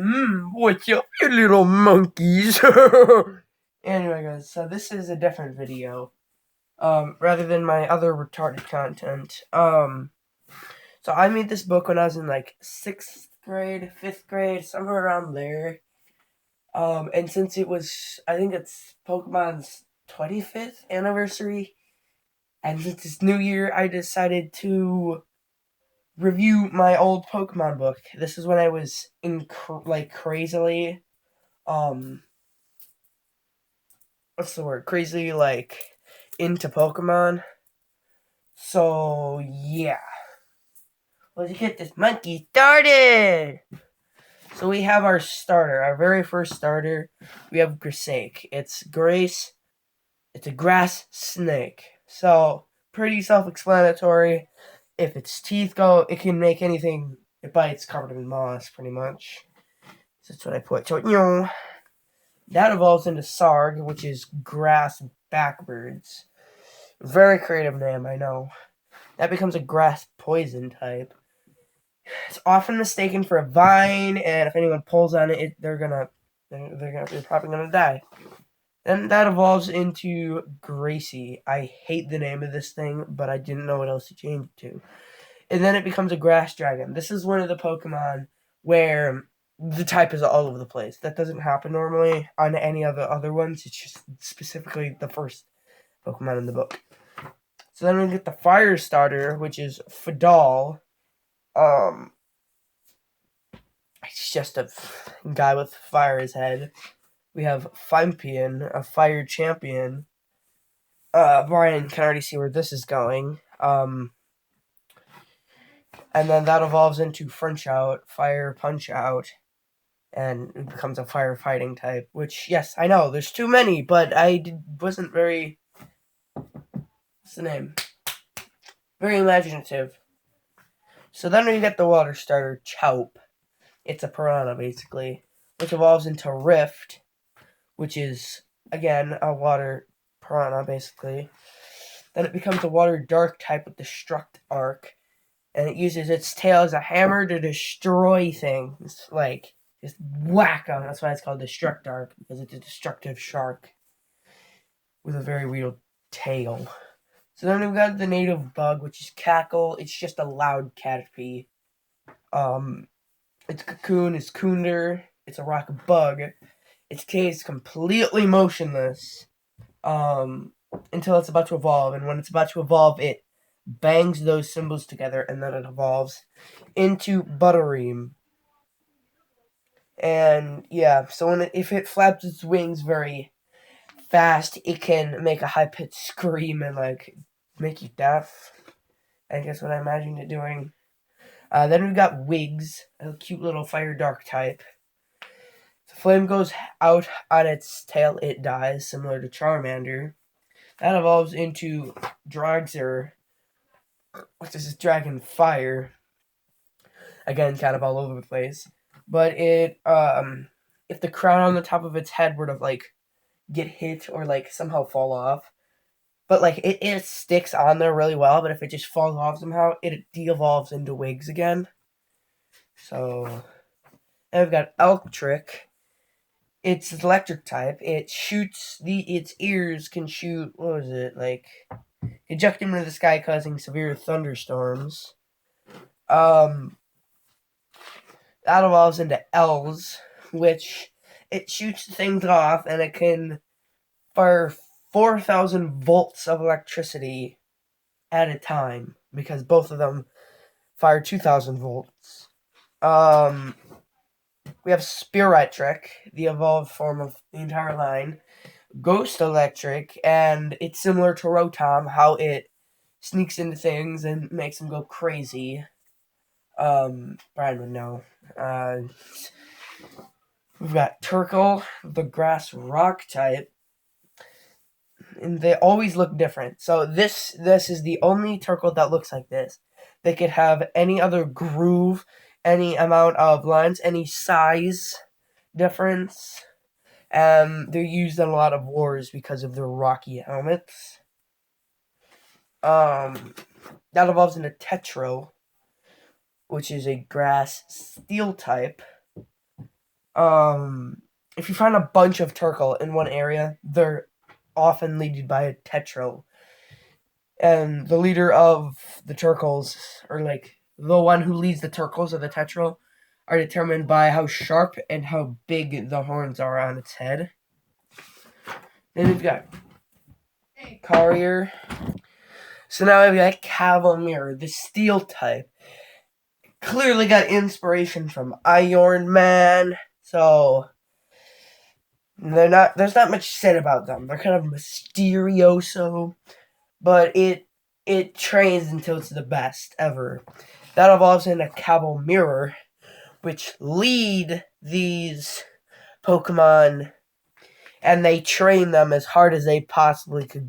What's up, you little monkeys? Anyway, guys, so this is a different video. Rather than my other retarded content. So I made this book when I was in like 6th grade, 5th grade, somewhere around there. And since it was, I think it's Pokemon's 25th anniversary, and since it's New Year, I decided to review my old Pokemon book. This is when I was crazily, what's the word? Crazily, into Pokemon. So, yeah. Let's get this monkey started! So we have our starter, our very first starter. We have Grisake. It's Grace. It's a grass snake. So, pretty self-explanatory. If its teeth go, it can make anything it bites covered in moss, pretty much. So that's what I put. So, that evolves into Sarg, which is grass backbirds. Very creative name, I know. That becomes a grass poison type. It's often mistaken for a vine, and if anyone pulls on it, they're probably gonna die. Then that evolves into Gracie. I hate the name of this thing, but I didn't know what else to change it to. And then it becomes a grass dragon. This is one of the Pokemon where the type is all over the place. That doesn't happen normally on any of the other ones. It's just specifically the first Pokemon in the book. So then we get the fire starter, which is Fadal. It's just a guy with fire in his head. We have Fimepian, a fire champion. Brian can already see where this is going. And then that evolves into French Out, Fire Punch Out, and it becomes a firefighting type. Which, yes, I know, there's too many, but wasn't very... What's the name? Very imaginative. So then we get the water starter, Chowp. It's a piranha, basically, which evolves into Rift, which is, again, a water piranha, basically. Then it becomes a water dark type with Destruct Arc, and it uses its tail as a hammer to destroy things, like, just whack them. That's why it's called Destruct Arc, because it's a destructive shark with a very weird tail. So then we've got the native bug, which is Cackle. It's just a loud caterpie. Its cocoon is Kunder. It's a rock bug. Its case is completely motionless until it's about to evolve. And when it's about to evolve, it bangs those symbols together, and then it evolves into Butterream. And yeah, so if it flaps its wings very fast, it can make a high-pitched scream and make you deaf. I guess what I imagined it doing. Then we've got Wigs, a cute little fire dark type. If the flame goes out on its tail, it dies, similar to Charmander. That evolves into Dragzer, which is Dragon Fire. Again, kind of all over the place. But it, if the crown on the top of its head were to, get hit or, somehow fall off, but, it sticks on there really well, but if it just falls off somehow, it de-evolves into Wigs again. So, and we've got Electric. It's electric type. It shoots, its ears can shoot, eject into the sky, causing severe thunderstorms. That evolves into L's, which it shoots things off, and it can fire 4,000 volts of electricity at a time, because both of them fire 2,000 volts. We have Spiretric, the evolved form of the entire line. Ghost Electric, and it's similar to Rotom, how it sneaks into things and makes them go crazy. Brian would know. We've got Turkle, the grass rock type. And they always look different. So this is the only Turkle that looks like this. They could have any other groove, any amount of lines, any size difference. They're used in a lot of wars because of their rocky helmets. That evolves into Tetro, which is a grass steel type. if you find a bunch of turtle in one area, they're often led by a tetro. And the leader of the turtles, or like the one who leads the turtles of the tetro, are determined by how sharp and how big the horns are on its head. Then we've got Carrier. So now we've got Cavalier, the steel type. Clearly got inspiration from Iron Man. So there's not much said about them. They're kind of mysterioso, but it trains until it's the best ever. That evolves into Cavalier, which lead these Pokemon, and they train them as hard as they possibly could